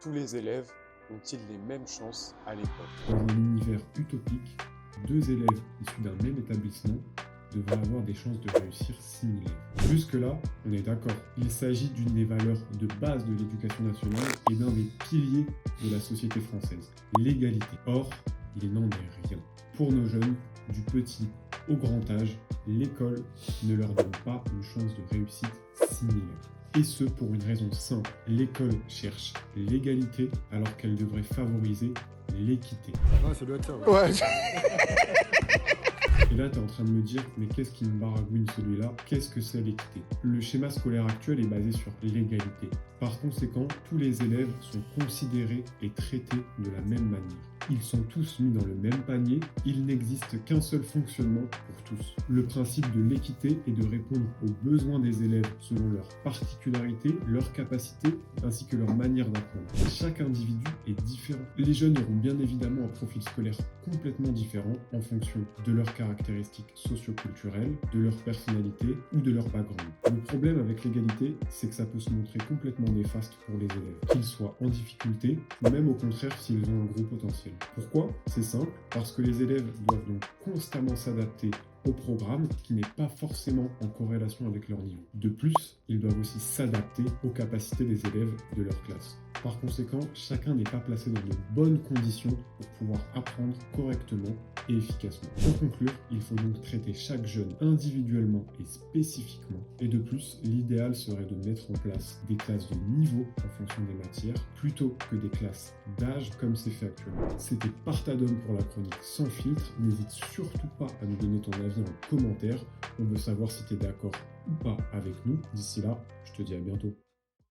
tous les élèves ont-ils les mêmes chances à l'école? Dans un univers utopique, deux élèves issus d'un même établissement devraient avoir des chances de réussir similaires. Jusque-là, on est d'accord. Il s'agit d'une des valeurs de base de l'éducation nationale et d'un des piliers de la société française, l'égalité. Or, il n'en est rien. Pour nos jeunes, du petit au grand âge, l'école ne leur donne pas une chance de réussite similaire. Et ce, pour une raison simple. L'école cherche l'égalité alors qu'elle devrait favoriser l'équité. Ouais, ça doit être ça. Ouais. Et là, tu es en train de me dire, mais qu'est-ce qui me baragouine celui-là? Qu'est-ce que c'est l'équité? Le schéma scolaire actuel est basé sur l'égalité. Par conséquent, tous les élèves sont considérés et traités de la même manière. Ils sont tous mis dans le même panier, il n'existe qu'un seul fonctionnement pour tous. Le principe de l'équité est de répondre aux besoins des élèves selon leurs particularités, leurs capacités, ainsi que leur manière d'apprendre. Chaque individu est différent. Les jeunes auront bien évidemment un profil scolaire complètement différent en fonction de leurs caractéristiques socio-culturelles, de leur personnalité ou de leur background. Le problème avec l'égalité, c'est que ça peut se montrer complètement néfaste pour les élèves, qu'ils soient en difficulté ou même au contraire s'ils ont un gros potentiel. Pourquoi? C'est simple, parce que les élèves doivent donc constamment s'adapter au programme qui n'est pas forcément en corrélation avec leur niveau. De plus, ils doivent aussi s'adapter aux capacités des élèves de leur classe. Par conséquent, chacun n'est pas placé dans de bonnes conditions pour pouvoir apprendre correctement et efficacement. Pour conclure, il faut donc traiter chaque jeune individuellement et spécifiquement. Et de plus, l'idéal serait de mettre en place des classes de niveau en fonction des matières, plutôt que des classes d'âge comme c'est fait actuellement. C'était Partadome pour la chronique sans filtre. N'hésite surtout pas à nous donner ton avis en commentaire. On veut savoir si tu es d'accord ou pas avec nous. D'ici là, je te dis à bientôt.